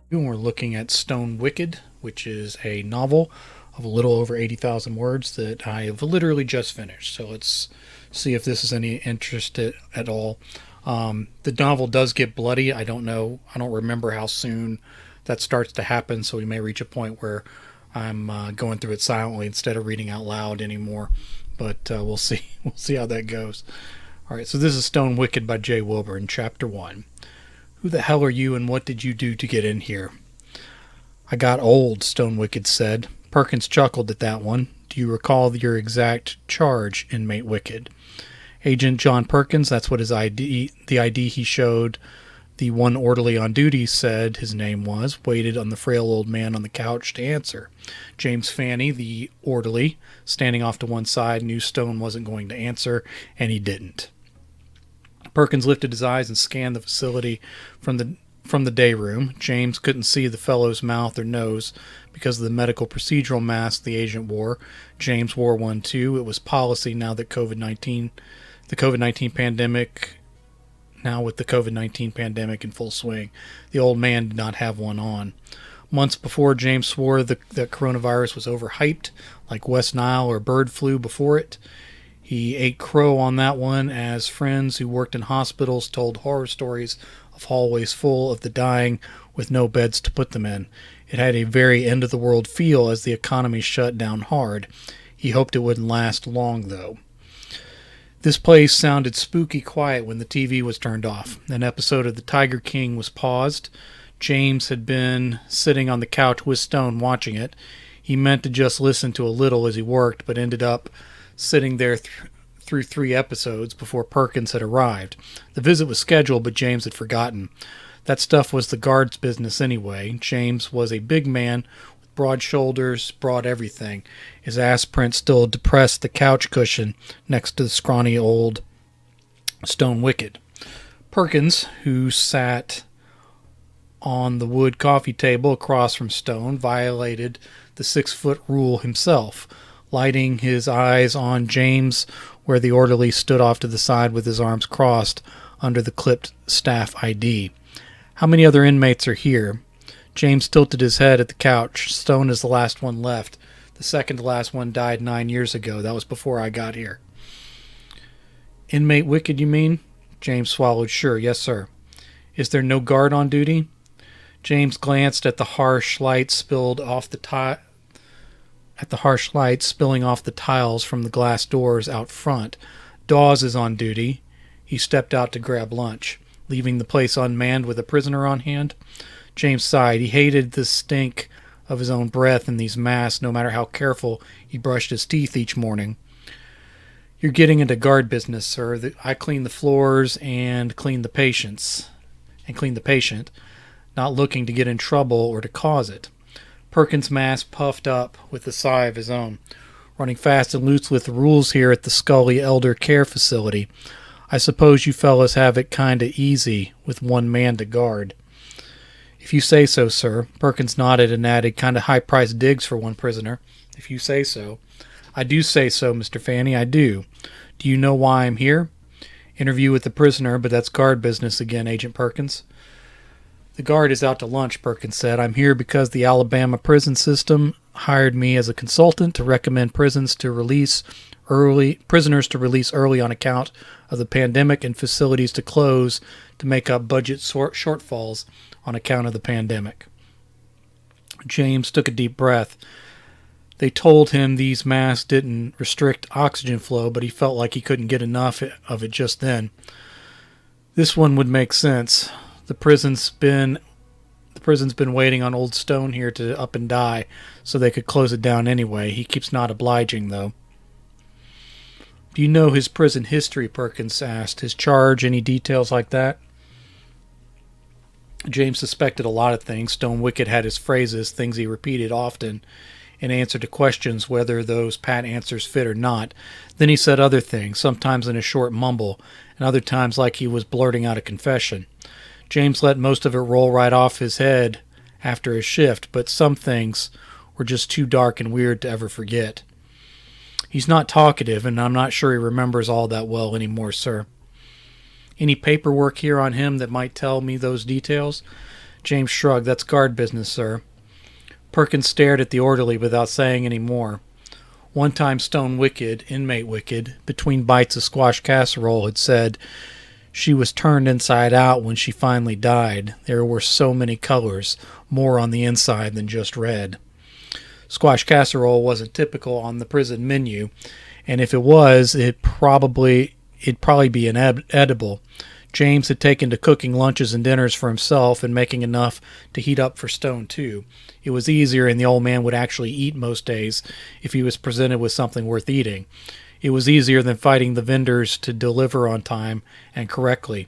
And we're looking at Stone Wicked, which is a novel of a little over 80,000 words that I have literally just finished. So let's see if this is any interest at all. The novel does get bloody. I don't know. I don't remember how soon that starts to happen. So we may reach a point where I'm going through it silently instead of reading out loud anymore. But we'll see. We'll see how that goes. All right. So this is Stone Wicked by Jay Wilburn, Chapter 1. Who the hell are you and what did you do to get in here? I got old, Stone Wicked said. Perkins chuckled at that one. Do you recall your exact charge, inmate Wicked? Agent John Perkins, that's what the ID he showed the one orderly on duty said his name was, waited on the frail old man on the couch to answer. James Fanny, the orderly, standing off to one side, knew Stone wasn't going to answer, and he didn't. Perkins lifted his eyes and scanned the facility from the day room. James couldn't see the fellow's mouth or nose because of the medical procedural mask the agent wore. James wore one too. It was policy now that the COVID-19 pandemic, now with the COVID-19 pandemic in full swing, the old man did not have one on. Months before, James swore that coronavirus was overhyped, like West Nile or bird flu before it. He ate crow on that one as friends who worked in hospitals told horror stories of hallways full of the dying with no beds to put them in. It had a very end-of-the-world feel as the economy shut down hard. He hoped it wouldn't last long, though. This place sounded spooky quiet when the TV was turned off. An episode of The Tiger King was paused. James had been sitting on the couch with Stone watching it. He meant to just listen to a little as he worked, but ended up sitting there through 3 episodes before Perkins had arrived. The visit was scheduled, but James had forgotten. That stuff was the guard's business anyway. James was a big man with broad shoulders, broad everything. His ass print still depressed the couch cushion next to the scrawny old Stone Wicked. Perkins, who sat on the wood coffee table across from Stone, violated the 6-foot rule himself, lighting his eyes on James where the orderly stood off to the side with his arms crossed under the clipped staff ID. How many other inmates are here? James tilted his head at the couch. Stone is the last one left. The second to last one died 9 years ago. That was before I got here. Inmate Wicked, you mean? James swallowed. Sure, yes, sir. Is there no guard on duty? James glanced at the harsh light spilling off the tiles from the glass doors out front. Dawes is on duty. He stepped out to grab lunch, leaving the place unmanned with a prisoner on hand. James sighed. He hated the stink of his own breath in these masks, no matter how careful he brushed his teeth each morning. You're getting into guard business, sir. I clean the floors and clean the patient, not looking to get in trouble or to cause it. Perkins' mask puffed up with a sigh of his own. Running fast and loose with the rules here at the Scully Elder Care Facility. I suppose you fellas have it kinda easy with one man to guard. If you say so, sir. Perkins nodded and added, kinda high-priced digs for one prisoner. If you say so. I do say so, Mr. Fanny, I do. Do you know why I'm here? Interview with the prisoner, but that's guard business again, Agent Perkins. The guard is out to lunch, Perkins said. I'm here because the Alabama prison system hired me as a consultant to recommend prisoners to release early on account of the pandemic and facilities to close to make up budget shortfalls on account of the pandemic. James took a deep breath. They told him these masks didn't restrict oxygen flow, but he felt like he couldn't get enough of it just then. This one would make sense. The prison's been waiting on old Stone here to up and die, so they could close it down anyway. He keeps not obliging, though. Do you know his prison history? Perkins asked. His charge, any details like that? James suspected a lot of things. Stone Wicked had his phrases, things he repeated often, in answer to questions, whether those pat answers fit or not. Then he said other things, sometimes in a short mumble, and other times like he was blurting out a confession. James let most of it roll right off his head after his shift, but some things were just too dark and weird to ever forget. He's not talkative, and I'm not sure he remembers all that well anymore, sir. Any paperwork here on him that might tell me those details? James shrugged. That's guard business, sir. Perkins stared at the orderly without saying any more. One time Stone Wicked, inmate Wicked, between bites of squash casserole had said she was turned inside out when she finally died. There were so many colors, more on the inside than just red. Squash casserole wasn't typical on the prison menu, and if it was, it'd probably be inedible. James had taken to cooking lunches and dinners for himself and making enough to heat up for Stone, too. It was easier, and the old man would actually eat most days if he was presented with something worth eating. It was easier than fighting the vendors to deliver on time and correctly.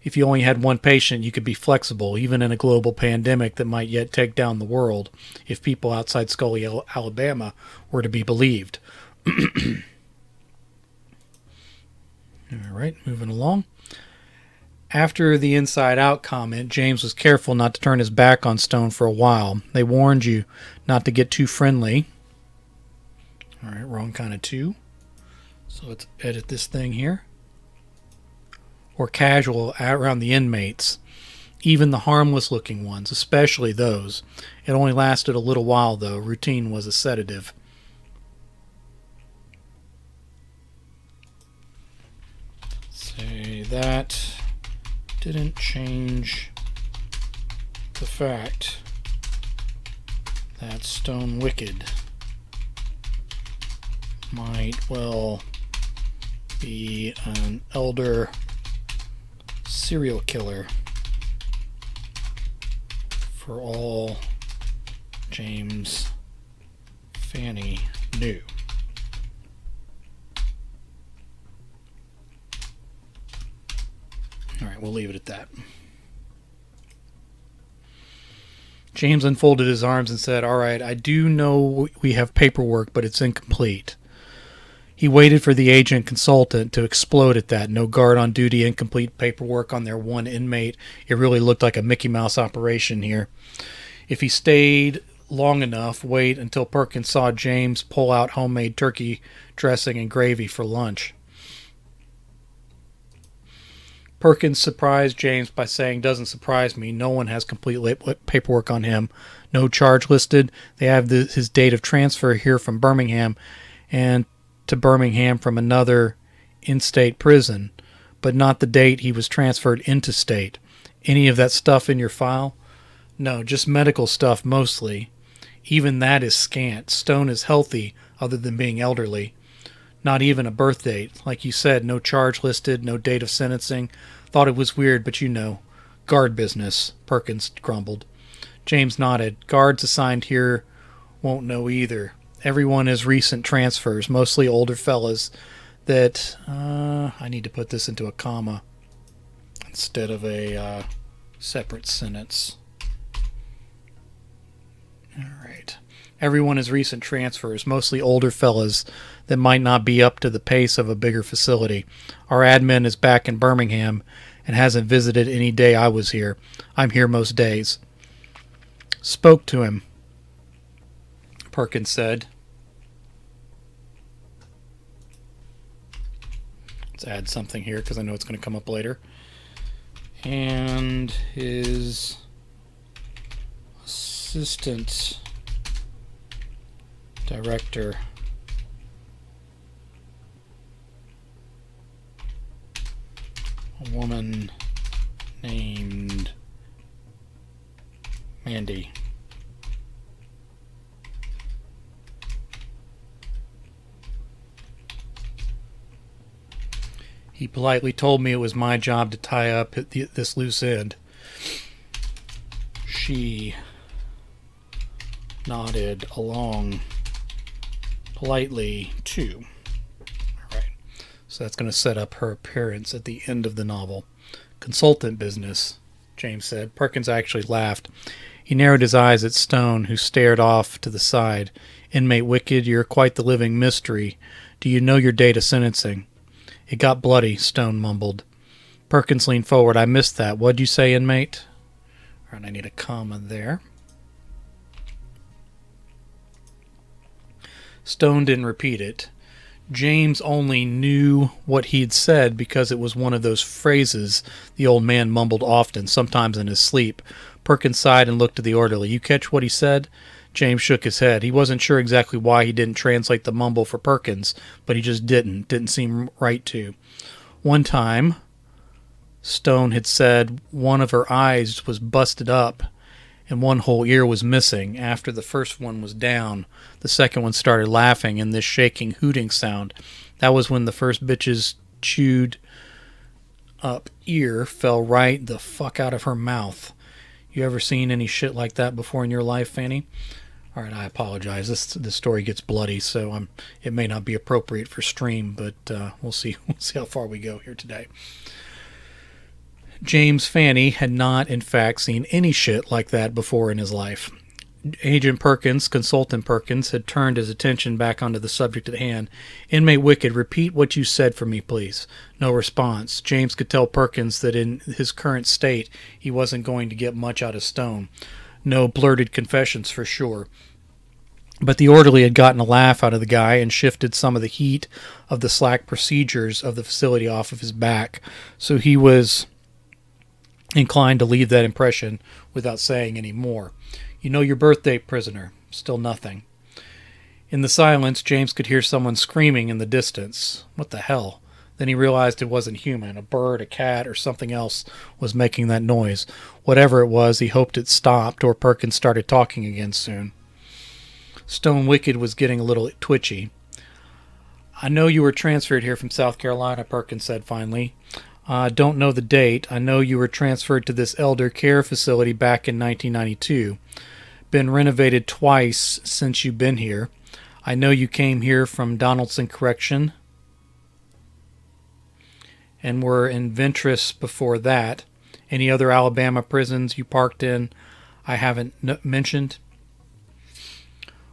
If you only had one patient, you could be flexible, even in a global pandemic that might yet take down the world, if people outside Scully, Alabama, were to be believed. All right, moving along. After the inside-out comment, James was careful not to turn his back on Stone for a while. They warned you not to get too friendly. All right, wrong kind of two. So let's edit this thing here. Or casual around the inmates. Even the harmless-looking ones, especially those. It only lasted a little while, though. Routine was a sedative. Say that didn't change the fact that Stone Wicked might well be an elder serial killer for all James Fanny knew. All right, we'll leave it at that. James unfolded his arms and said, "All right, I do know we have paperwork, but it's incomplete." He waited for the agent consultant to explode at that. No guard on duty, incomplete paperwork on their one inmate. It really looked like a Mickey Mouse operation here. If he stayed long enough, wait until Perkins saw James pull out homemade turkey dressing and gravy for lunch. Perkins surprised James by saying, "Doesn't surprise me. No one has complete paperwork on him. No charge listed. They have his date of transfer here from Birmingham and to Birmingham from another in-state prison, but not the date he was transferred into state. Any of that stuff in your file?" "No, just medical stuff mostly. Even that is scant. Stone is healthy other than being elderly. Not even a birth date. Like you said, no charge listed, no date of sentencing. Thought it was weird, but you know. Guard business," Perkins grumbled. James nodded. "Guards assigned here won't know either. Everyone is recent transfers, mostly older fellas that... I need to put this into a comma instead of a separate sentence. All right. Everyone is recent transfers, mostly older fellas that might not be up to the pace of a bigger facility. Our admin is back in Birmingham and hasn't visited any day I was here. I'm here most days." "Spoke to him," Perkins said. Let's add something here because I know it's going to come up later. "And his assistant director a woman named Mandy." "He politely told me it was my job to tie up this loose end." She nodded along politely too. All right. So that's going to set up her appearance at the end of the novel. "Consultant business," James said. Perkins actually laughed. He narrowed his eyes at Stone, who stared off to the side. "Inmate Wicked, you're quite the living mystery. Do you know your date of sentencing?" "It got bloody," Stone mumbled. Perkins leaned forward. "I missed that. What'd you say, inmate?" All right, I need a comma there. Stone didn't repeat it. James only knew what he'd said because it was one of those phrases the old man mumbled often, sometimes in his sleep. Perkins sighed and looked at the orderly. You catch what he said? James shook his head. He wasn't sure exactly why he didn't translate the mumble for Perkins, but he just didn't. Didn't seem right to. One time, Stone had said one of her eyes was busted up and one whole ear was missing. After the first one was down, the second one started laughing and this shaking, hooting sound. That was when the first bitch's chewed up ear fell right the fuck out of her mouth. You ever seen any shit like that before in your life, Fanny? All right, I apologize. This story gets bloody, so it may not be appropriate for stream, but we'll see. We'll see how far we go here today. James Fanny had not, in fact, seen any shit like that before in his life. Agent Perkins, Consultant Perkins, had turned his attention back onto the subject at hand. Inmate Wicked, repeat what you said for me, please. No response. James could tell Perkins that in his current state, he wasn't going to get much out of Stone. No blurted confessions for sure. But the orderly had gotten a laugh out of the guy and shifted some of the heat of the slack procedures of the facility off of his back. So he was inclined to leave that impression without saying any more. You know your birthday, prisoner. Still nothing. In the silence, James could hear someone screaming in the distance. What the hell? Then he realized it wasn't human. A bird, a cat, or something else was making that noise. Whatever it was, he hoped it stopped or Perkins started talking again soon. Stone Wicked was getting a little twitchy. I know you were transferred here from South Carolina, Perkins said finally. I don't know the date. I know you were transferred to this elder care facility back in 1992. Been renovated twice since you've been here. I know you came here from Donaldson Correction and were in Ventress before that. Any other Alabama prisons you parked in I haven't mentioned?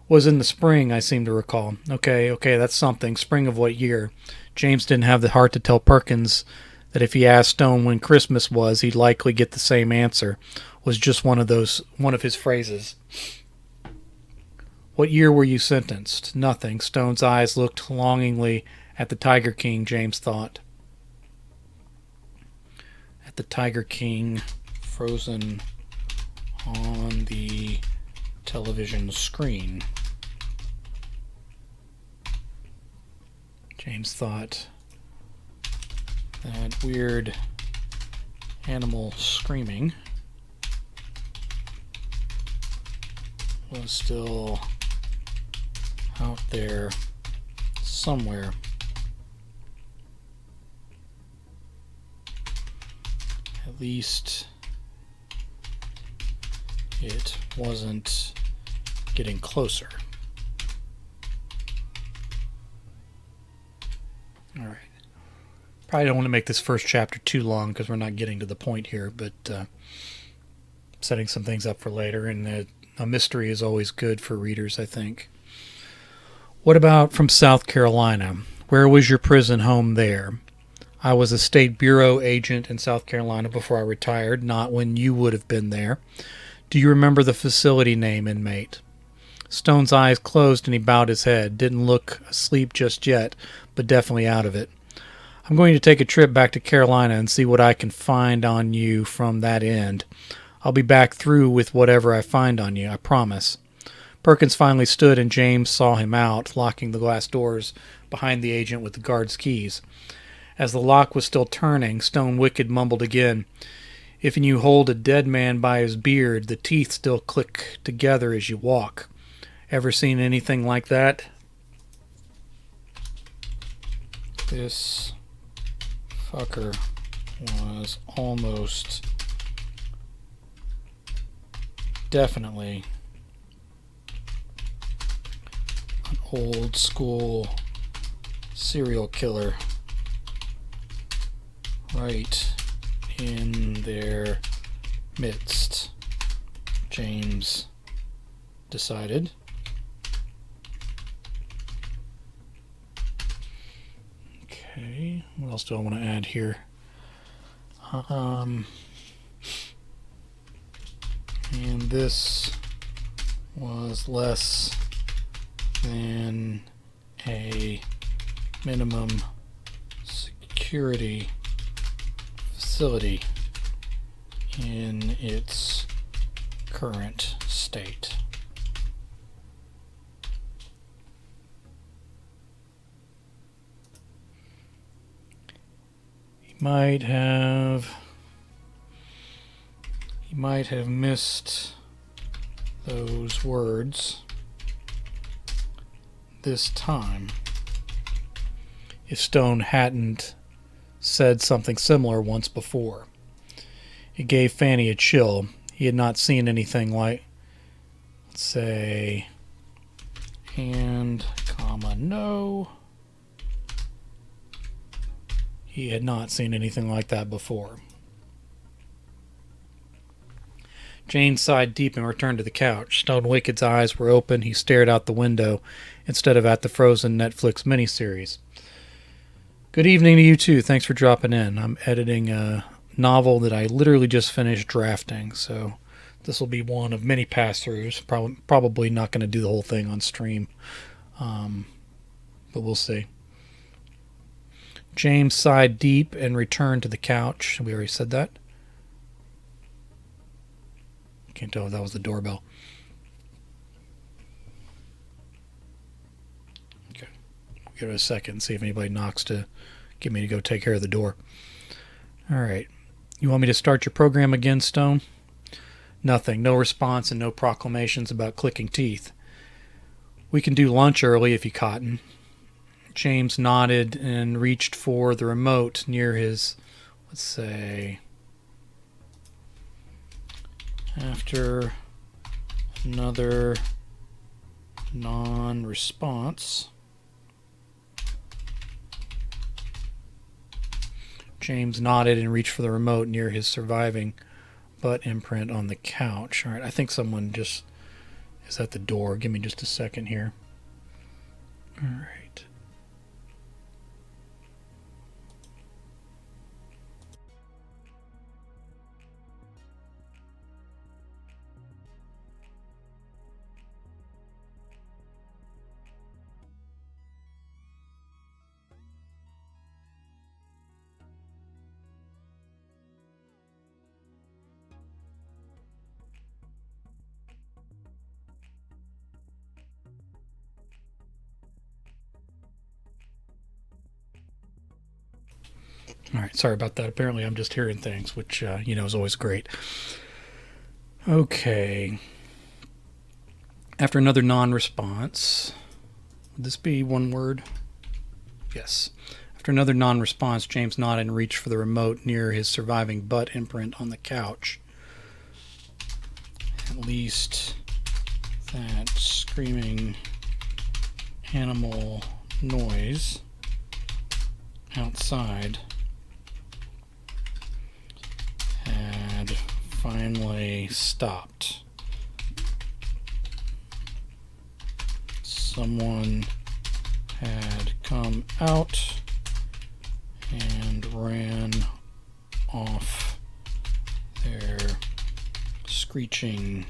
Was in the spring, I seem to recall. Okay, that's something. Spring of what year? James didn't have the heart to tell Perkins that if he asked Stone when Christmas was, he'd likely get the same answer. Was just one of his phrases. What year were you sentenced? Nothing. Stone's eyes looked longingly at the Tiger King, James thought. At the Tiger King, frozen on the television screen. James thought that weird animal screaming was still out there somewhere. At least it wasn't getting closer. All right. Probably don't want to make this first chapter too long because we're not getting to the point here, but setting some things up for later, and a mystery is always good for readers, I think. What about from South Carolina? Where was your prison home there? I was a state bureau agent in South Carolina before I retired, not when you would have been there. Do you remember the facility name, inmate? Stone's eyes closed and he bowed his head. Didn't look asleep just yet, but definitely out of it. I'm going to take a trip back to Carolina and see what I can find on you from that end. I'll be back through with whatever I find on you, I promise. Perkins finally stood and James saw him out, locking the glass doors behind the agent with the guard's keys. As the lock was still turning, Stone Wicked mumbled again. If you hold a dead man by his beard, the teeth still click together as you walk. Ever seen anything like that? This fucker was almost definitely an old school serial killer right in their midst, James decided. Okay, what else do I want to add here? And this was less than a minimum security facility in its current state. He might have missed those words this time if Stone hadn't said something similar once before. It gave Fanny a chill. He had not seen anything like, let's say, and, comma, no. He had not seen anything like that before. Jane sighed deep and returned to the couch. Stone Wicked's eyes were open. He stared out the window instead of at the frozen Netflix miniseries. Good evening to you too. Thanks for dropping in. I'm editing a novel that I literally just finished drafting, so this will be one of many pass-throughs. Probably not going to do the whole thing on stream, but we'll see. James sighed deep and returned to the couch. We already said that. Can't tell if that was the doorbell. Okay. We'll give it a second, see if anybody knocks to get me to go take care of the door. All right. You want me to start your program again, Stone? Nothing. No response and no proclamations about clicking teeth. We can do lunch early if you cotton. James nodded and reached for the remote near his, let's say, after another non-response, James nodded and reached for the remote near his surviving butt imprint on the couch. All right, I think someone just is at the door. Give me just a second here. All right. All right, sorry about that. Apparently I'm just hearing things, which, is always great. Okay. After another non-response, would this be one word? Yes. After another non-response, James nodded and reached for the remote near his surviving butt imprint on the couch. At least that screaming animal noise outside had finally stopped. Someone had come out and ran off their screeching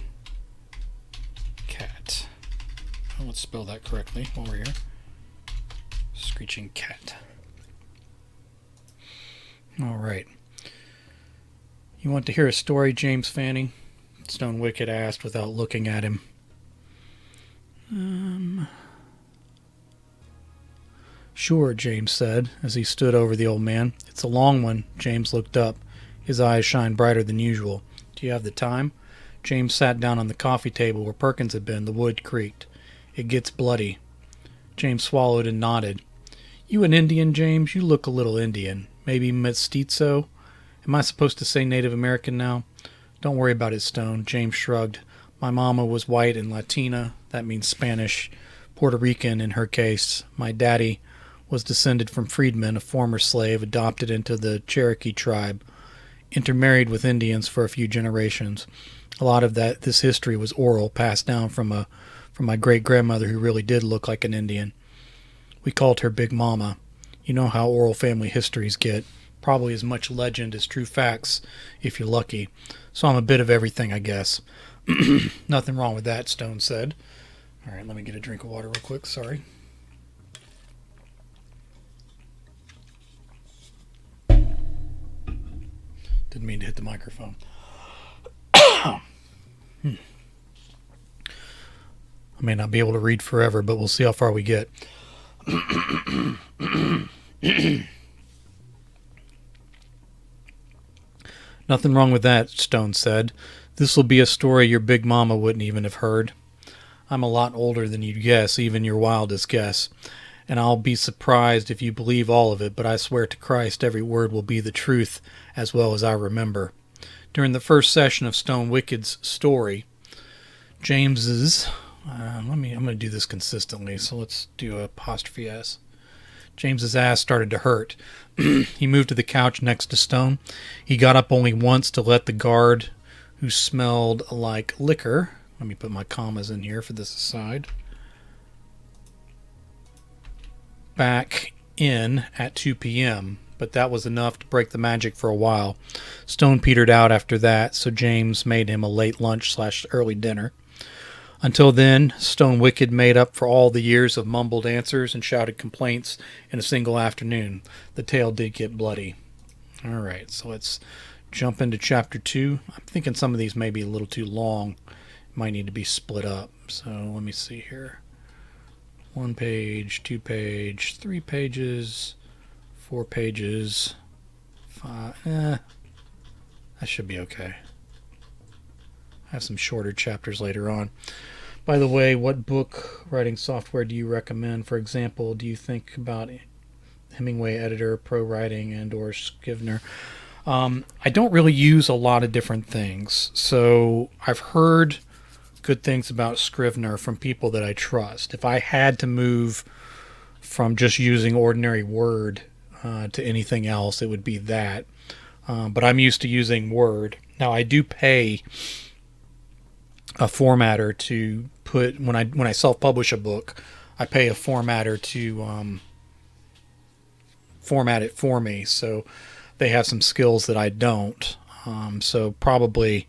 cat. Oh, let's spell that correctly while we're here. Screeching cat. All right. You want to hear a story, James Fanning? Stone Wicked asked without looking at him. Sure, James said, as he stood over the old man. It's a long one. James looked up. His eyes shined brighter than usual. Do you have the time? James sat down on the coffee table where Perkins had been. The wood creaked. It gets bloody. James swallowed and nodded. You an Indian, James? You look a little Indian. Maybe mestizo? Am I supposed to say Native American now? Don't worry about it, Stone. James shrugged. My mama was white and Latina. That means Spanish. Puerto Rican in her case. My daddy was descended from freedmen, a former slave, adopted into the Cherokee tribe, intermarried with Indians for a few generations. A lot of this history was oral, passed down from my great-grandmother who really did look like an Indian. We called her Big Mama. You know how oral family histories get. Probably as much legend as true facts, if you're lucky. So I'm a bit of everything, I guess. Nothing wrong with that, Stone said. All right, let me get a drink of water real quick. Sorry. Didn't mean to hit the microphone. I may not be able to read forever, but we'll see how far we get. Nothing wrong with that, Stone said. This will be a story your big mama wouldn't even have heard. I'm a lot older than you'd guess, even your wildest guess. And I'll be surprised if you believe all of it, but I swear to Christ every word will be the truth as well as I remember. During the first session of Stone Wicked's story, James's... I'm going to do this consistently, so let's do apostrophe S. James's ass started to hurt. He moved to the couch next to Stone. He got up only once to let the guard, who smelled like liquor... Let me put my commas in here for this aside. Back in at 2 p.m., but that was enough to break the magic for a while. Stone petered out after that, so James made him a late lunch / early dinner. Until then, Stone Wicked made up for all the years of mumbled answers and shouted complaints in a single afternoon. The tale did get bloody. All right, so let's jump into Chapter 2. I'm thinking some of these may be a little too long. Might need to be split up. So let me see here. 1 page, 2 page, 3 pages, 4 pages, 5. That should be okay. I have some shorter chapters later on. By the way, what book writing software do you recommend? For example, do you think about Hemingway Editor, Pro Writing, and or Scrivener? I don't really use a lot of different things. So I've heard good things about Scrivener from people that I trust. If I had to move from just using ordinary Word to anything else, it would be that. But I'm used to using Word. Now I do pay a formatter to put when I self-publish a book. I pay a formatter to format it for me. So they have some skills that I don't. So probably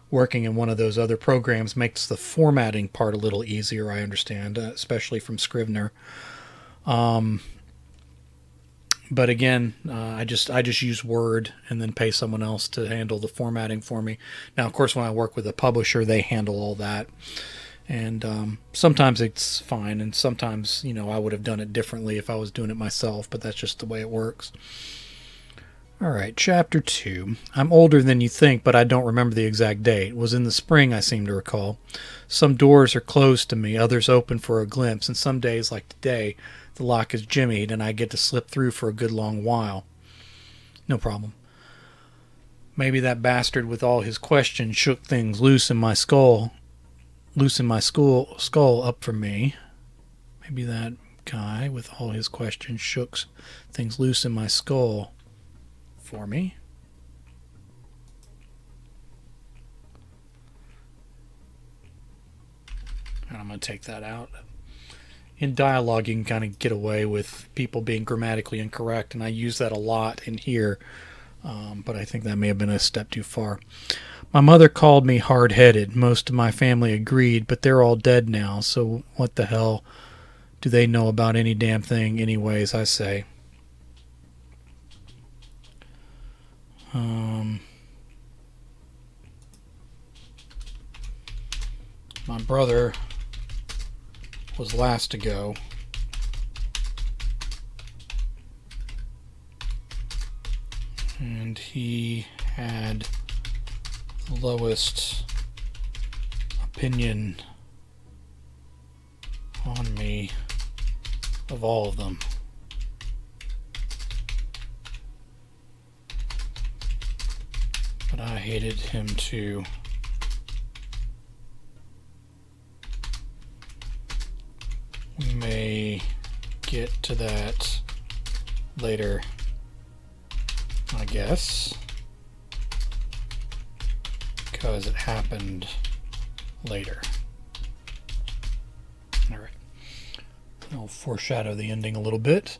working in one of those other programs makes the formatting part a little easier, I understand, especially from Scrivener. But again, I just use Word and then pay someone else to handle the formatting for me. Now, of course, when I work with a publisher, they handle all that. And sometimes it's fine, and sometimes, I would have done it differently if I was doing it myself, but that's just the way it works. All right, Chapter 2. I'm older than you think, but I don't remember the exact date. It was in the spring, I seem to recall. Some doors are closed to me, others open for a glimpse, and some days, like today, the lock is jimmied, and I get to slip through for a good long while. No problem. Maybe that bastard with all his questions shook things loose in my skull up for me. Maybe that guy with all his questions shook things loose in my skull for me. And I'm going to take that out. In dialogue, you can kind of get away with people being grammatically incorrect, and I use that a lot in here, but I think that may have been a step too far. My mother called me hard-headed. Most of my family agreed, but they're all dead now, so what the hell do they know about any damn thing anyways, I say. My brother was last to go. And he had the lowest opinion on me of all of them. But I hated him too. We may get to that later, I guess, because it happened later. All right. I'll foreshadow the ending a little bit.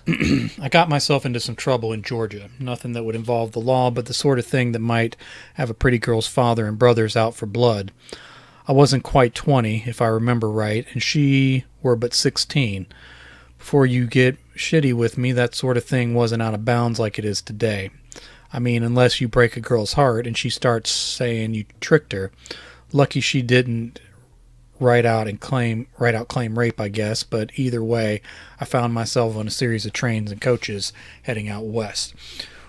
I got myself into some trouble in Georgia. Nothing that would involve the law, but the sort of thing that might have a pretty girl's father and brothers out for blood. I wasn't quite 20, if I remember right, and she were but 16. Before you get shitty with me, that sort of thing wasn't out of bounds like it is today. I mean, unless you break a girl's heart and she starts saying you tricked her, Lucky she didn't write out claim rape, I guess. But either way, I found myself on a series of trains and coaches heading out west.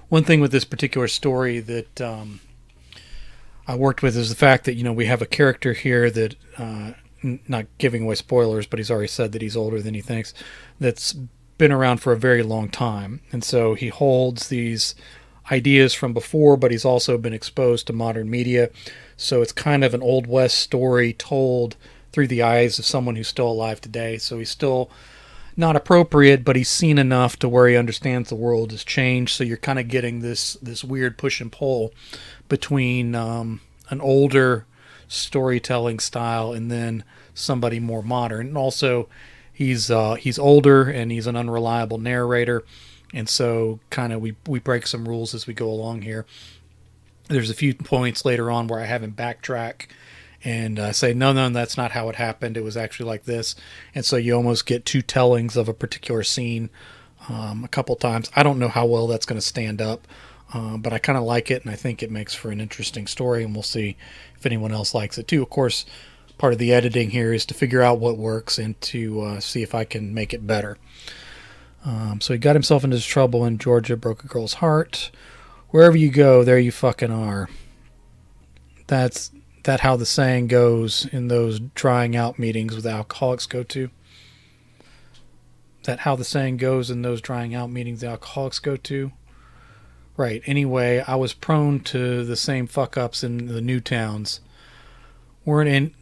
One thing with this particular story that I worked with is the fact that we have a character here that, not giving away spoilers, but he's already said that he's older than he thinks, that's been around for a very long time, and so he holds these ideas from before, but he's also been exposed to modern media. So it's kind of an Old West story told through the eyes of someone who's still alive today. So he's still not appropriate, but he's seen enough to where he understands the world has changed. So you're kind of getting this weird push and pull between an older storytelling style and then somebody more modern. And also, he's older and he's an unreliable narrator, and so kind of we break some rules as we go along here. There's a few points later on where I have him backtrack and say, no, that's not how it happened. It was actually like this. And so you almost get two tellings of a particular scene a couple times. I don't know how well that's going to stand up, but I kind of like it, and I think it makes for an interesting story, and we'll see if anyone else likes it too. Of course, part of the editing here is to figure out what works and to see if I can make it better. So he got himself into trouble in Georgia, broke a girl's heart. Wherever you go, there you fucking are. That's how the saying goes in those drying out meetings with alcoholics go to. That how the saying goes in those drying out meetings the alcoholics go to. Right. Anyway, I was prone to the same fuck ups in the new towns. Weren't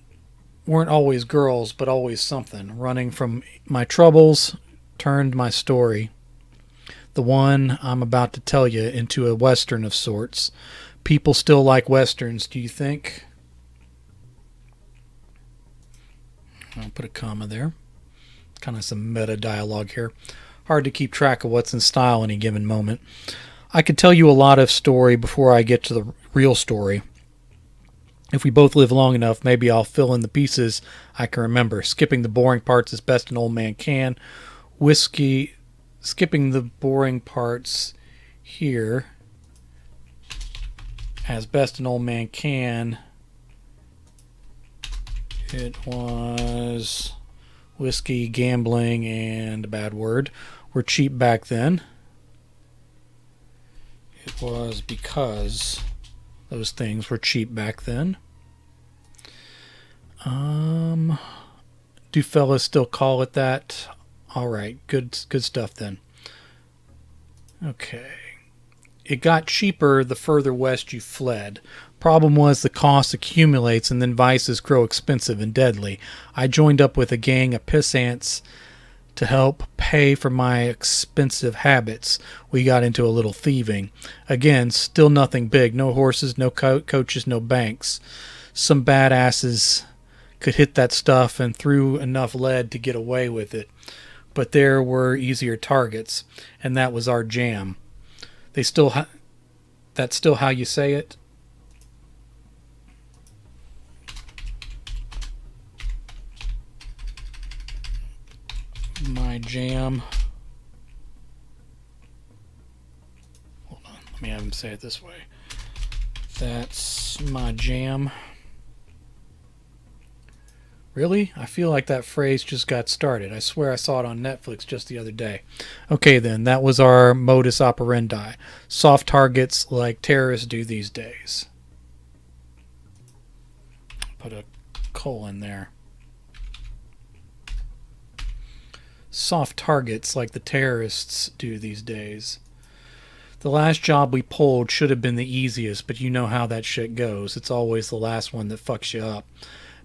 always girls, but always something. Running from my troubles turned my story, the one I'm about to tell you, into a western of sorts. People still like westerns, do you think? I'll put a comma there. Kind of some meta dialogue here. Hard to keep track of what's in style any given moment. I could tell you a lot of story before I get to the real story. If we both live long enough, maybe I'll fill in the pieces I can remember, skipping the boring parts as best an old man can. Skipping the boring parts here as best an old man can. It was whiskey, gambling, and a bad word were cheap back then. It was because those things were cheap back then. Do fellas still call it that? All right, good stuff then. Okay. It got cheaper the further west you fled. Problem was the cost accumulates and then vices grow expensive and deadly. I joined up with a gang of pissants to help pay for my expensive habits. We got into a little thieving. Again, still nothing big. No horses, no coaches, no banks. Some badasses could hit that stuff and threw enough lead to get away with it. But there were easier targets, and that was our jam. That's still how you say it? My jam. Hold on, let me have him say it this way. That's my jam. Really? I feel like that phrase just got started. I swear I saw it on Netflix just the other day. Okay then, that was our modus operandi. Soft targets like terrorists do these days. Put a colon there. Soft targets like the terrorists do these days. The last job we pulled should have been the easiest, but you know how that shit goes. It's always the last one that fucks you up.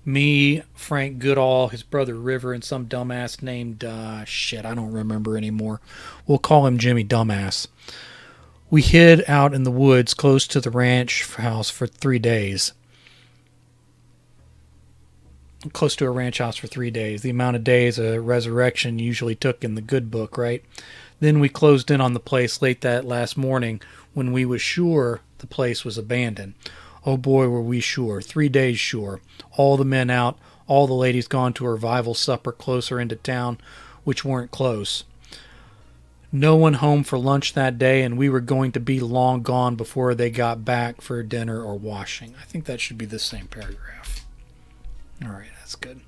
Me, Frank Goodall, his brother River, and some dumbass named, I don't remember anymore. We'll call him Jimmy Dumbass. We hid out in the woods close to the ranch house for 3 days. Close to a ranch house for 3 days. The amount of days a resurrection usually took in the good book, right? Then we closed in on the place late that last morning when we was sure the place was abandoned. Oh boy, were we sure. 3 days sure. All the men out, all the ladies gone to a revival supper closer into town, which weren't close. No one home for lunch that day, and we were going to be long gone before they got back for dinner or washing. I think that should be the same paragraph. All right, that's good.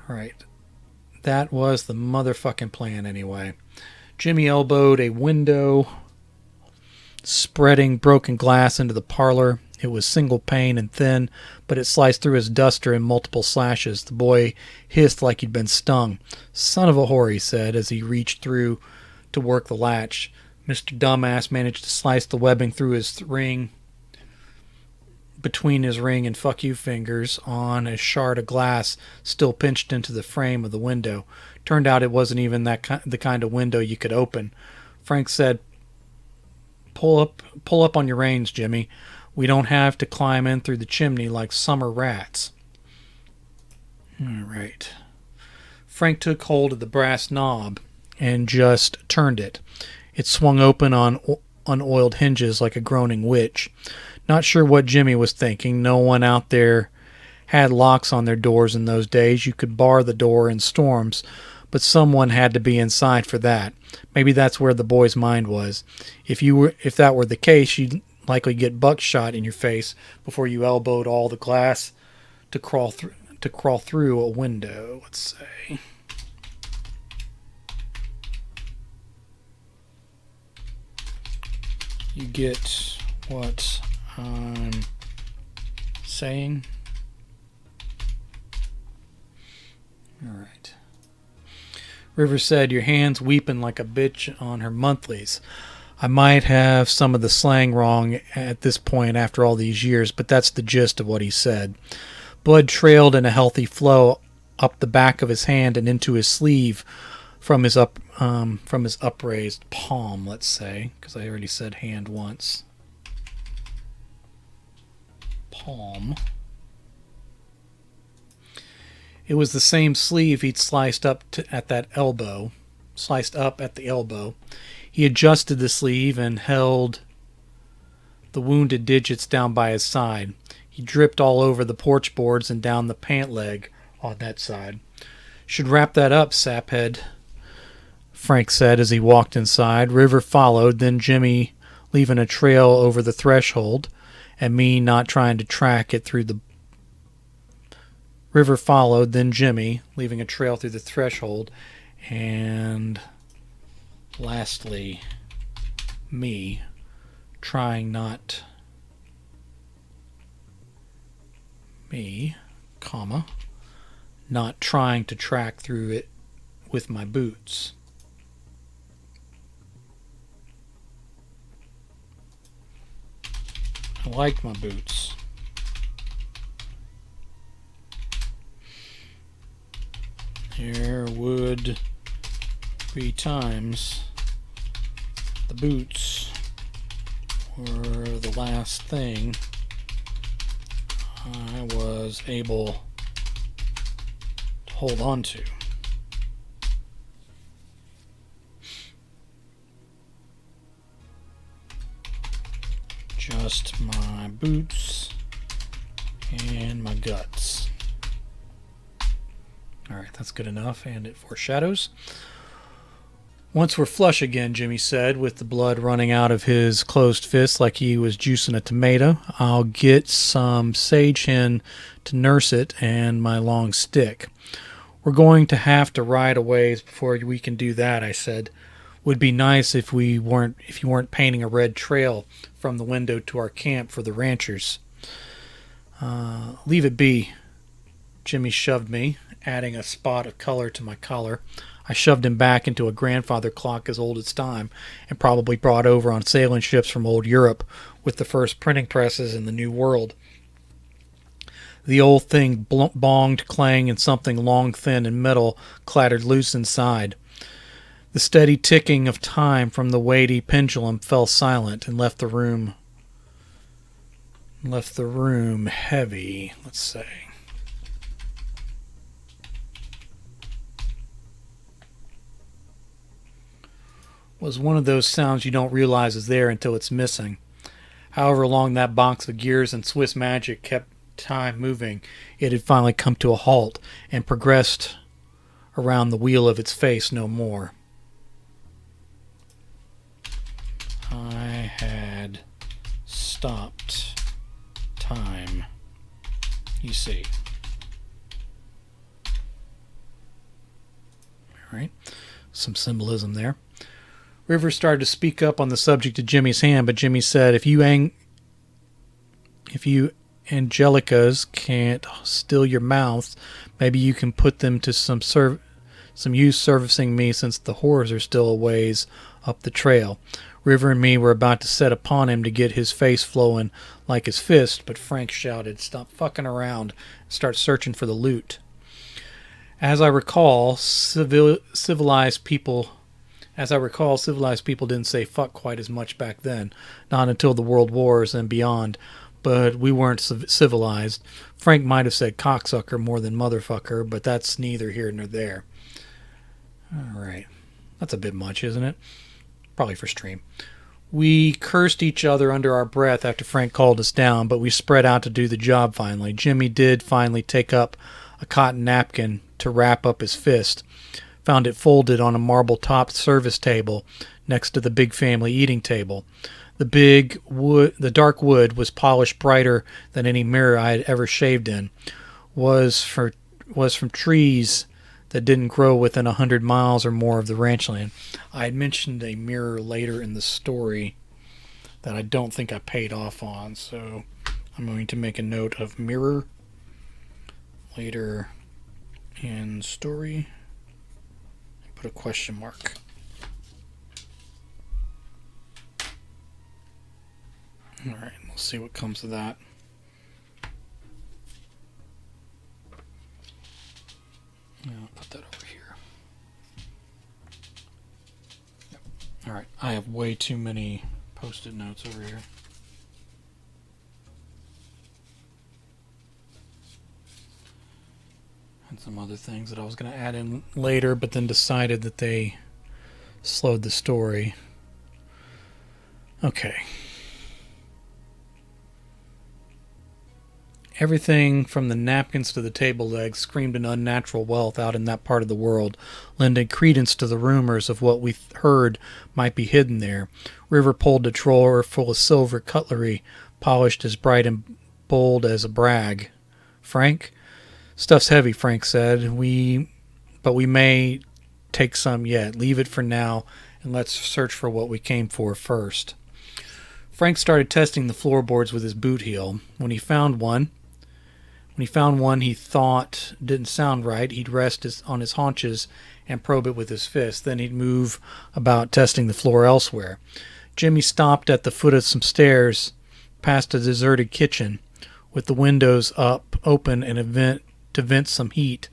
All right. That was the motherfucking plan anyway. Jimmy elbowed a window, spreading broken glass into the parlor. It was single pane and thin, but it sliced through his duster in multiple slashes. The boy hissed like he'd been stung. Son of a whore, he said as he reached through to work the latch. Mr. Dumbass managed to slice the webbing through his ring, between his ring and fuck you fingers, on a shard of glass still pinched into the frame of the window. Turned out it wasn't even the kind of window you could open. Frank said, pull up on your reins, Jimmy. We don't have to climb in through the chimney like summer rats. All right. Frank took hold of the brass knob and just turned it. It swung open on unoiled hinges like a groaning witch. Not sure what Jimmy was thinking. No one out there had locks on their doors in those days. You could bar the door in storms, but someone had to be inside for that. Maybe that's where the boy's mind was. If that were the case, you'd likely get buckshot in your face before you elbowed all the glass to crawl through a window, let's say. You get what I'm saying? All right. River said, your hand's weeping like a bitch on her monthlies. I might have some of the slang wrong at this point after all these years, but that's the gist of what he said. Blood trailed in a healthy flow up the back of his hand and into his sleeve from his upraised palm, let's say, because I already said hand once. Palm. It was the same sleeve he'd sliced up at the elbow. He adjusted the sleeve and held the wounded digits down by his side. He dripped all over the porch boards and down the pant leg on that side. Should wrap that up, saphead, Frank said as he walked inside. River followed, then Jimmy leaving a trail over the threshold, and me not trying to track it through the... River followed, then Jimmy, leaving a trail through the threshold, and lastly, me, trying not... Me, comma, not trying to track through it with my boots. I like my boots. There would be times the boots were the last thing I was able to hold on to. Just my boots and my guts. Alright, that's good enough, and it foreshadows. Once we're flush again, Jimmy said, with the blood running out of his closed fist like he was juicing a tomato, I'll get some sage hen to nurse it and my long stick. We're going to have to ride a ways before we can do that, I said. Would be nice if you weren't painting a red trail from the window to our camp for the ranchers. Leave it be. Jimmy shoved me, adding a spot of color to my collar. I shoved him back into a grandfather clock as old as time, and probably brought over on sailing ships from old Europe with the first printing presses in the New World. The old thing bonged, clanged, and something long, thin, and metal clattered loose inside. The steady ticking of time from the weighty pendulum fell silent and left the room heavy, let's say. Was one of those sounds you don't realize is there until it's missing. However long that box of gears and Swiss magic kept time moving, it had finally come to a halt and progressed around the wheel of its face no more. I had stopped time you see. All right, some symbolism there. River started to speak up on the subject of Jimmy's hand, but Jimmy said, if you Angelicas can't still your mouths, maybe you can put them to some use servicing me, since the whores are still a ways up the trail. River and me were about to set upon him to get his face flowing like his fist, but Frank shouted, stop fucking around and start searching for the loot. As I recall, civilized people didn't say fuck quite as much back then, not until the World Wars and beyond, but we weren't civilized. Frank might have said cocksucker more than motherfucker, but that's neither here nor there. Alright, that's a bit much, isn't it? Probably for stream. We cursed each other under our breath after Frank called us down, but we spread out to do the job finally. Jimmy did finally take up a cotton napkin to wrap up his fist. Found it folded on a marble-topped service table next to the big family eating table. The dark wood was polished brighter than any mirror I had ever shaved in. Was from trees that didn't grow within 100 miles or more of the ranch land. I had mentioned a mirror later in the story that I don't think I paid off on, so I'm going to make a note of mirror later in story. Put a question mark. Alright, we'll see what comes of that. I'll put that over here. Yep. Alright, I have way too many post-it notes over here. And some other things that I was going to add in later, but then decided that they slowed the story. Okay. Everything from the napkins to the table legs screamed an unnatural wealth out in that part of the world, lending credence to the rumors of what we heard might be hidden there. River pulled a drawer full of silver cutlery, polished as bright and bold as a brag. Frank? Stuff's heavy, Frank said. But we may take some yet. Leave it for now, and let's search for what we came for first. Frank started testing the floorboards with his boot heel. When he found one he thought didn't sound right, he'd rest on his haunches and probe it with his fist. Then he'd move about testing the floor elsewhere. Jimmy stopped at the foot of some stairs past a deserted kitchen with the windows open and to vent some heat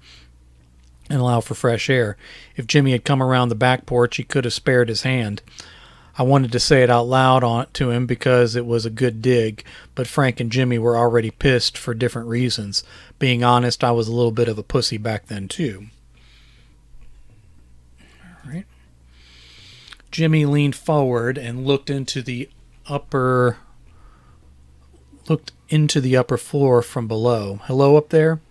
and allow for fresh air. If Jimmy had come around the back porch, he could have spared his hand. I wanted to say it out loud to him because it was a good dig, but Frank and Jimmy were already pissed for different reasons. Being honest, I was a little bit of a pussy back then too. All right. Jimmy leaned forward and looked into the upper floor from below. Hello up there?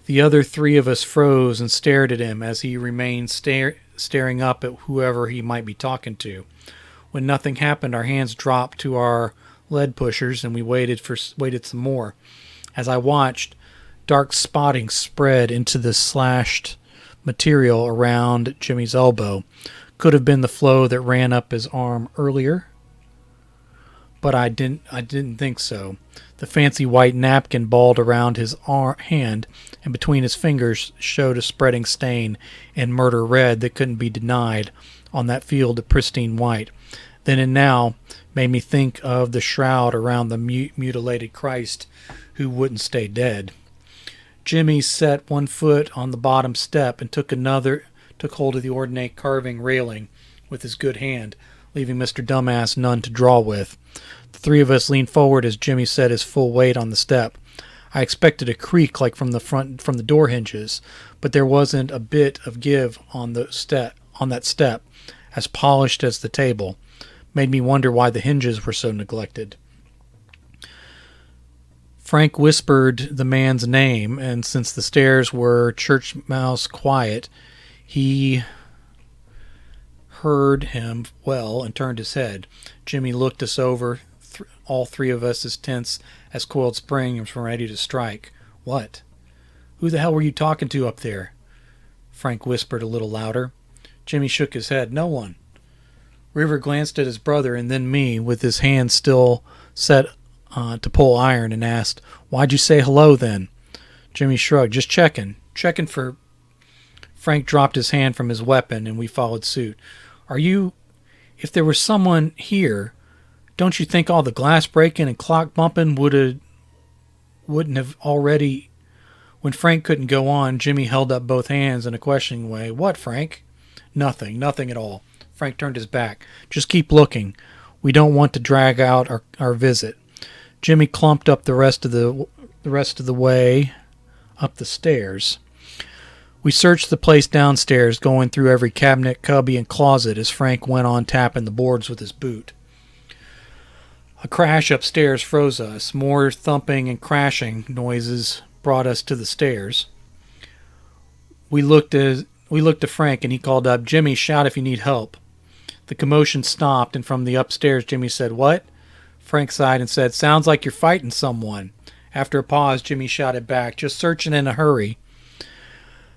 The other three of us froze and stared at him as he remained staring up at whoever he might be talking to. When nothing happened, our hands dropped to our lead pushers and we waited some more. As I watched, dark spotting spread into the slashed material around Jimmy's elbow. Could have been the flow that ran up his arm earlier, but I didn't think so. The fancy white napkin balled around his hand, and between his fingers showed a spreading stain in murder red that couldn't be denied on that field of pristine white. Then and now made me think of the shroud around the mutilated Christ who wouldn't stay dead. Jimmy set one foot on the bottom step and took hold of the ornate carving railing with his good hand, leaving Mr. Dumbass none to draw with. The three of us leaned forward as Jimmy set his full weight on the step. I expected a creak like from the door hinges, but there wasn't a bit of give on that step, as polished as the table. Made me wonder why the hinges were so neglected. Frank whispered the man's name, and since the stairs were church mouse quiet, he heard him well and turned his head. Jimmy looked us over all three of us as tense as coiled springs were ready to strike. What? Who the hell were you talking to up there? Frank whispered a little louder. Jimmy shook his head. No one. River glanced at his brother and then me, with his hand still set to pull iron, and asked, Why'd you say hello then? Jimmy shrugged. Just checking. Checking for... Frank dropped his hand from his weapon, and we followed suit. Are you... If there was someone here, don't you think all the glass breaking and clock bumping wouldn't have already... When Frank couldn't go on, Jimmy held up both hands in a questioning way. What, Frank? Nothing. Nothing at all. Frank turned his back. Just keep looking. We don't want to drag out our visit. Jimmy clumped up the rest of the way up the stairs. We searched the place downstairs, going through every cabinet, cubby, and closet as Frank went on tapping the boards with his boot. A crash upstairs froze us. More thumping and crashing noises brought us to the stairs. We looked to Frank, and he called up, Jimmy, shout if you need help. The commotion stopped, and from the upstairs, Jimmy said, What? Frank sighed and said, Sounds like you're fighting someone. After a pause, Jimmy shouted back, Just searching in a hurry.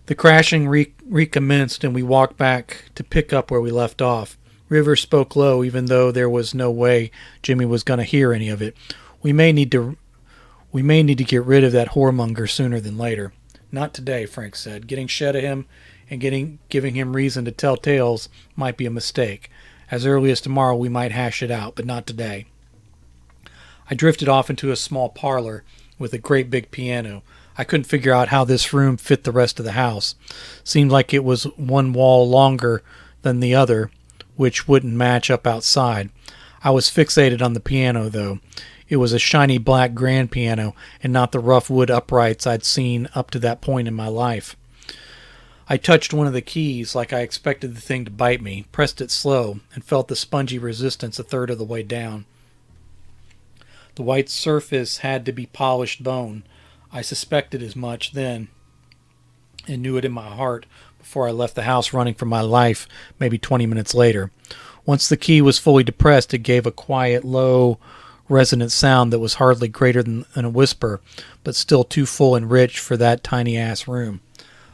The crashing recommenced, and we walked back to pick up where we left off. River spoke low, even though there was no way Jimmy was going to hear any of it. We may need to get rid of that whoremonger sooner than later. Not today, Frank said. Getting shed of him and giving him reason to tell tales might be a mistake. As early as tomorrow we might hash it out, but not today. I drifted off into a small parlor with a great big piano. I couldn't figure out how this room fit the rest of the house. Seemed like it was one wall longer than the other, which wouldn't match up outside. I was fixated on the piano, though. It was a shiny black grand piano, and not the rough wood uprights I'd seen up to that point in my life. I touched one of the keys like I expected the thing to bite me, pressed it slow, and felt the spongy resistance a third of the way down. The white surface had to be polished bone. I suspected as much then, and knew it in my heart before I left the house running for my life, maybe 20 minutes later. Once the key was fully depressed, it gave a quiet, low, resonant sound that was hardly greater than a whisper, but still too full and rich for that tiny-ass room.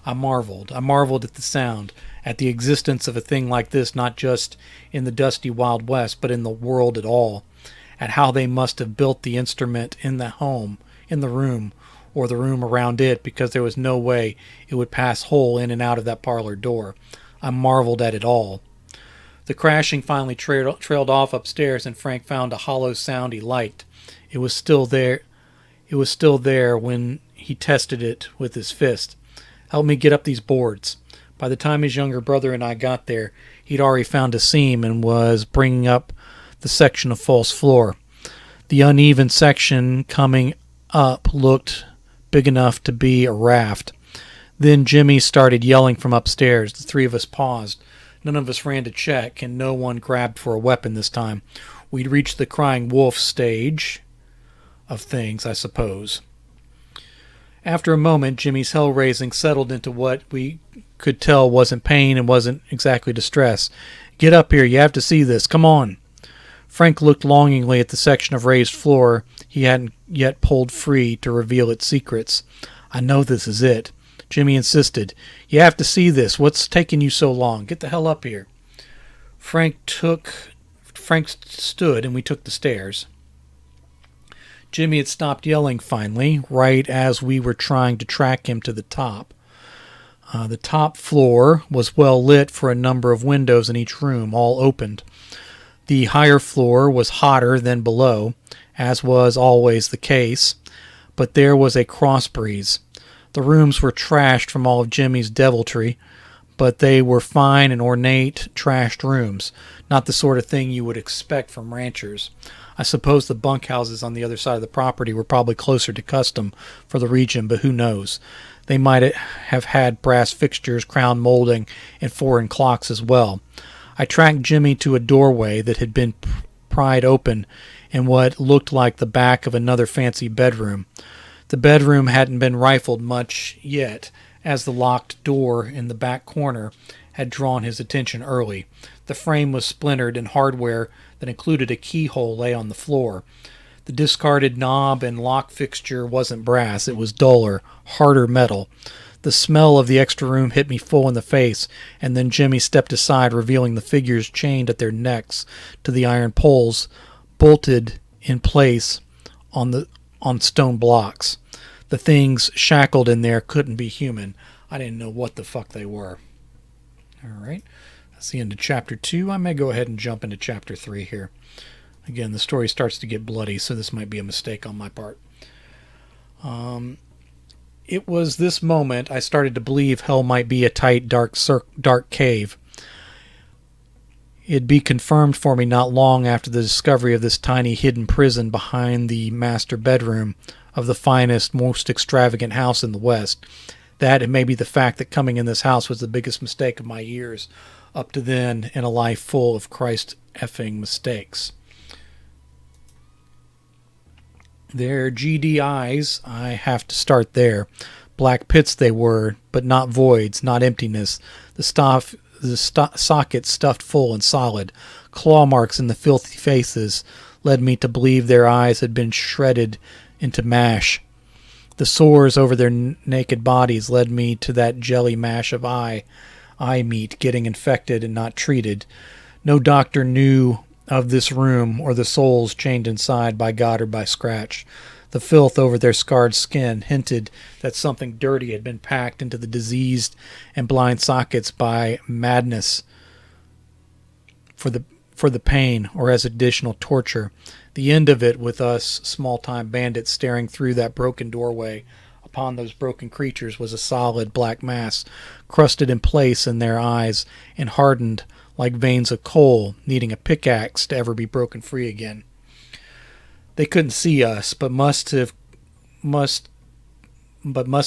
I marveled at the sound, at the existence of a thing like this, not just in the dusty Wild West, but in the world at all, at how they must have built the instrument in the home, in the room, or the room around it, because there was no way it would pass whole in and out of that parlor door. I marveled at it all. The crashing finally trailed off upstairs, and Frank found a hollow sound he liked. It was still there when he tested it with his fist. Help me get up these boards. By the time his younger brother and I got there, he'd already found a seam and was bringing up the section of false floor. The uneven section coming up looked big enough to be a raft. Then Jimmy started yelling from upstairs. The three of us paused. None of us ran to check, and no one grabbed for a weapon this time. We'd reached the crying wolf stage of things, I suppose. After a moment, Jimmy's hell-raising settled into what we could tell wasn't pain and wasn't exactly distress. Get up here, you have to see this, come on. Frank looked longingly at the section of raised floor he hadn't yet pulled free to reveal its secrets. I know this is it. Jimmy insisted. You have to see this. What's taking you so long? Get the hell up here. Frank stood, and we took the stairs. Jimmy had stopped yelling finally, right as we were trying to track him to the top. The top floor was well lit for a number of windows in each room, all opened. The higher floor was hotter than below, as was always the case, but there was a cross breeze. The rooms were trashed from all of Jimmy's deviltry, but they were fine and ornate trashed rooms, not the sort of thing you would expect from ranchers. I suppose the bunkhouses on the other side of the property were probably closer to custom for the region, but who knows? They might have had brass fixtures, crown molding, and foreign clocks as well. I tracked Jimmy to a doorway that had been pried open in what looked like the back of another fancy bedroom. The bedroom hadn't been rifled much yet, as the locked door in the back corner had drawn his attention early. The frame was splintered, and hardware that included a keyhole lay on the floor. The discarded knob and lock fixture wasn't brass, it was duller, harder metal. The smell of the extra room hit me full in the face, and then Jimmy stepped aside, revealing the figures chained at their necks to the iron poles, bolted in place on stone blocks. The things shackled in there couldn't be human. I didn't know what the fuck they were. Alright, that's the end of Chapter 2. I may go ahead and jump into Chapter 3 here. Again, the story starts to get bloody, so this might be a mistake on my part. It was this moment I started to believe hell might be a tight, dark cave. It'd be confirmed for me not long after the discovery of this tiny hidden prison behind the master bedroom of the finest, most extravagant house in the West. That and maybe the fact that coming in this house was the biggest mistake of my years up to then in a life full of Christ effing mistakes. Their GDIs, I have to start there. Black pits they were, but not voids, not emptiness. The sockets stuffed full and solid. Claw marks in the filthy faces led me to believe their eyes had been shredded into mash. The sores over their naked bodies led me to that jelly mash of eye meat getting infected and not treated. No doctor knew of this room or the souls chained inside by God or by scratch. The filth over their scarred skin hinted that something dirty had been packed into the diseased and blind sockets by madness for the pain or as additional torture. The end of it with us small-time bandits staring through that broken doorway upon those broken creatures was a solid black mass, crusted in place in their eyes and hardened like veins of coal, needing a pickaxe to ever be broken free again. They couldn't see us, but must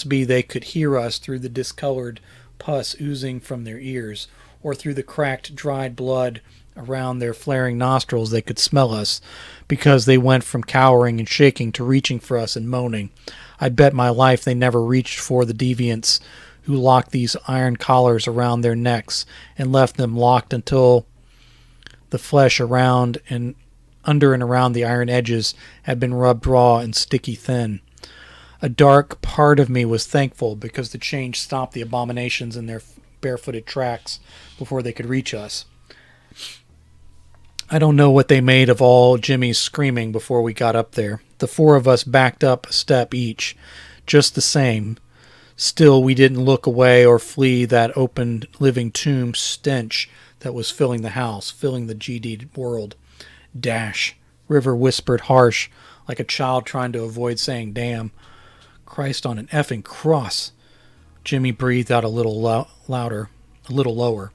be they could hear us through the discolored pus oozing from their ears, or through the cracked, dried blood around their flaring nostrils. They could smell us, because they went from cowering and shaking to reaching for us and moaning. I'd bet my life they never reached for the deviants who locked these iron collars around their necks and left them locked until the flesh around and under and around the iron edges had been rubbed raw and sticky thin. A dark part of me was thankful because the change stopped the abominations in their barefooted tracks before they could reach us. I don't know what they made of all Jimmy's screaming before we got up there. The four of us backed up a step each, just the same. Still, we didn't look away or flee that open living tomb stench that was filling the house, filling the GD world. Dash. River whispered harsh, like a child trying to avoid saying damn. Christ on an effing cross. Jimmy breathed out a little louder, a little lower.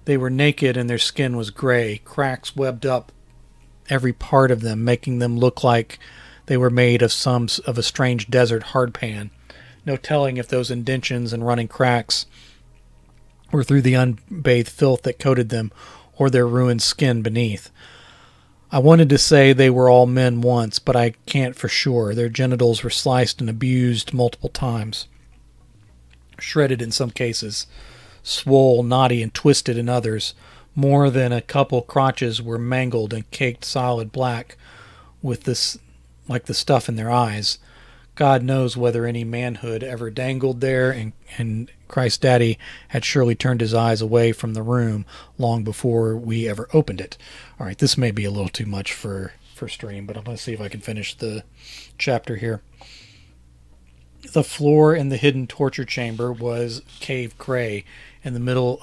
They were naked and their skin was gray, cracks webbed up every part of them, making them look like they were made of a strange desert hardpan. No telling if those indentions and running cracks were through the unbathed filth that coated them, or their ruined skin beneath. I wanted to say they were all men once, but I can't for sure. Their genitals were sliced and abused multiple times, shredded in some cases, swole, knotty, and twisted in others. More than a couple crotches were mangled and caked solid black with this, like the stuff in their eyes. God knows whether any manhood ever dangled there, and Christ Daddy had surely turned his eyes away from the room long before we ever opened it. All right, this may be a little too much for stream, but I'm going to see if I can finish the chapter here. The floor in the hidden torture chamber was cave gray, in the middle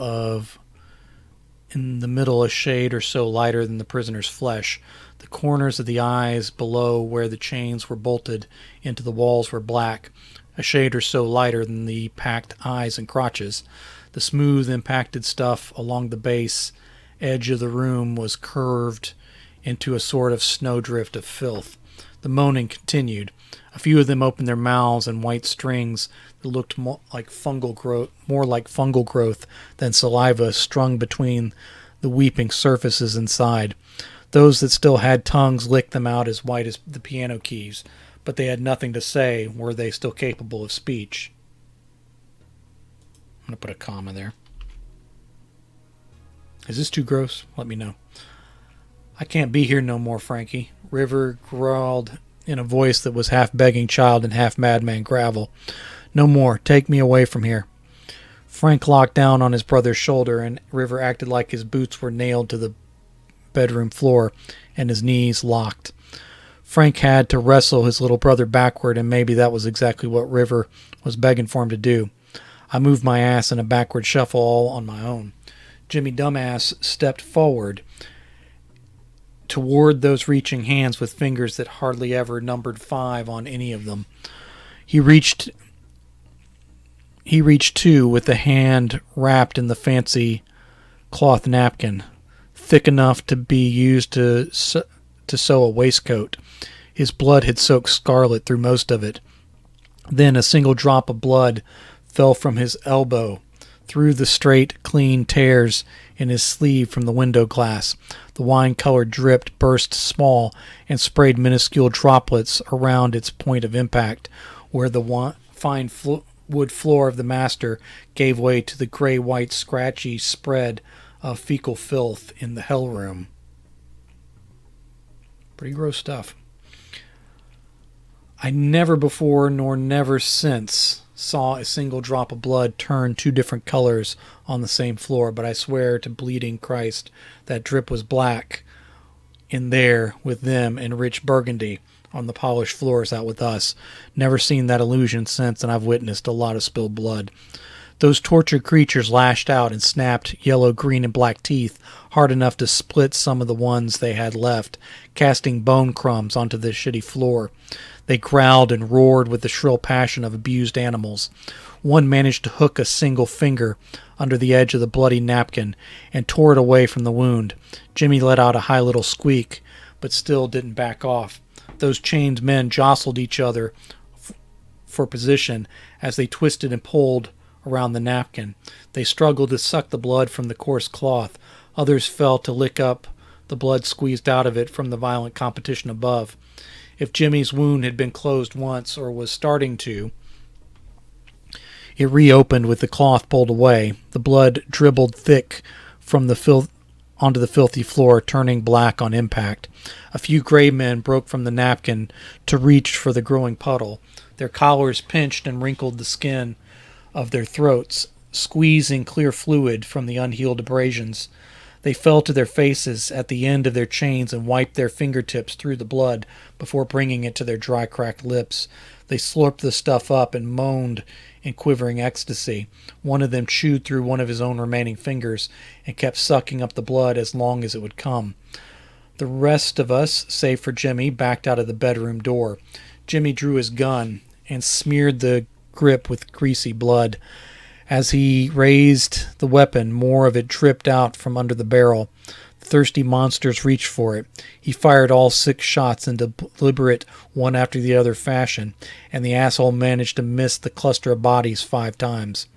a shade or so lighter than the prisoner's flesh. The corners of the eyes below where the chains were bolted into the walls were black, a shade or so lighter than the packed eyes and crotches. The smooth, impacted stuff along the base edge of the room was curved into a sort of snowdrift of filth. The moaning continued. A few of them opened their mouths in white strings that looked more like fungal growth than saliva strung between the weeping surfaces inside. Those that still had tongues licked them out as white as the piano keys, but they had nothing to say. Were they still capable of speech? I'm going to put a comma there. Is this too gross? Let me know. I can't be here no more, Frankie. River growled in a voice that was half begging child and half madman gravel. "No more. Take me away from here." Frank locked down on his brother's shoulder, and River acted like his boots were nailed to the bedroom floor and his knees locked. Frank had to wrestle his little brother backward, and maybe that was exactly what River was begging for him to do. I moved my ass in a backward shuffle all on my own. Jimmy Dumbass stepped forward toward those reaching hands with fingers that hardly ever numbered 5 on any of them. He reached too, with the hand wrapped in the fancy cloth napkin, thick enough to be used to sew a waistcoat. His blood had soaked scarlet through most of it. Then a single drop of blood fell from his elbow through the straight, clean tears in his sleeve from the window glass. The wine-colored drip burst small and sprayed minuscule droplets around its point of impact, where the fine wood floor of the master gave way to the gray-white scratchy spread of fecal filth in the hell room. Pretty gross stuff. I never before nor never since saw a single drop of blood turn 2 different colors on the same floor, but I swear to bleeding Christ that drip was black in there with them and rich burgundy on the polished floors out with us. Never seen that illusion since, and I've witnessed a lot of spilled blood. Those tortured creatures lashed out and snapped yellow, green, and black teeth hard enough to split some of the ones they had left, casting bone crumbs onto the shitty floor. They growled and roared with the shrill passion of abused animals. One managed to hook a single finger under the edge of the bloody napkin and tore it away from the wound. Jimmy let out a high little squeak, but still didn't back off. Those chained men jostled each other for position as they twisted and pulled around the napkin. They struggled to suck the blood from the coarse cloth. Others fell to lick up the blood squeezed out of it from the violent competition above. If Jimmy's wound had been closed once, or was starting to, it reopened with the cloth pulled away. The blood dribbled thick from the onto the filthy floor, turning black on impact. A few gray men broke from the napkin to reach for the growing puddle. Their collars pinched and wrinkled the skin of their throats, squeezing clear fluid from the unhealed abrasions. They fell to their faces at the end of their chains and wiped their fingertips through the blood before bringing it to their dry, cracked lips. They slurped the stuff up and moaned in quivering ecstasy. One of them chewed through one of his own remaining fingers and kept sucking up the blood as long as it would come. The rest of us, save for Jimmy, backed out of the bedroom door. Jimmy drew his gun and smeared the grip with greasy blood. As he raised the weapon, more of it dripped out from under the barrel. The thirsty monsters reached for it. He fired all 6 shots in deliberate one after the other fashion, and the asshole managed to miss the cluster of bodies 5 times.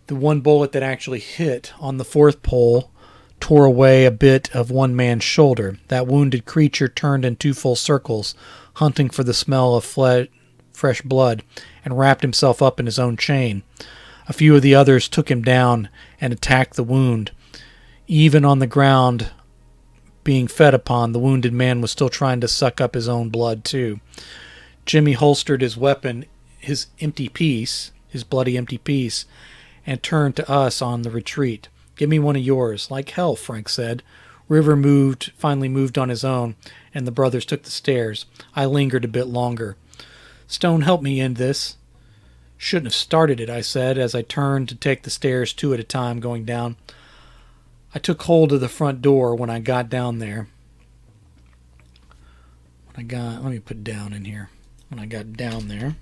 The one bullet that actually hit on the 4th pole tore away a bit of one man's shoulder. That wounded creature turned in 2 full circles, hunting for the smell of fresh blood, and wrapped himself up in his own chain. A few of the others took him down and attacked the wound. Even on the ground, being fed upon, the wounded man was still trying to suck up his own blood, too. Jimmy holstered his weapon, his bloody empty piece, and turned to us on the retreat. "Give me one of yours." "Like hell," Frank said. River finally moved on his own, and the brothers took the stairs. I lingered a bit longer. "Stone, help me in this." "Shouldn't have started it," I said, as I turned to take the stairs 2 at a time going down. I took hold of the front door when I got down there. Let me put down in here. When I got down there.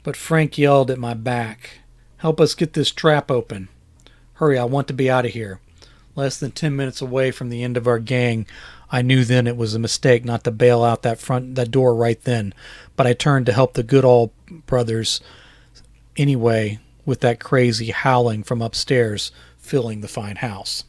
But Frank yelled at my back, "Help us get this trap open. Hurry, I want to be out of here." Less than 10 minutes away from the end of our gang, I knew then it was a mistake not to bail out that door right then, but I turned to help the good old brothers anyway with that crazy howling from upstairs filling the fine house.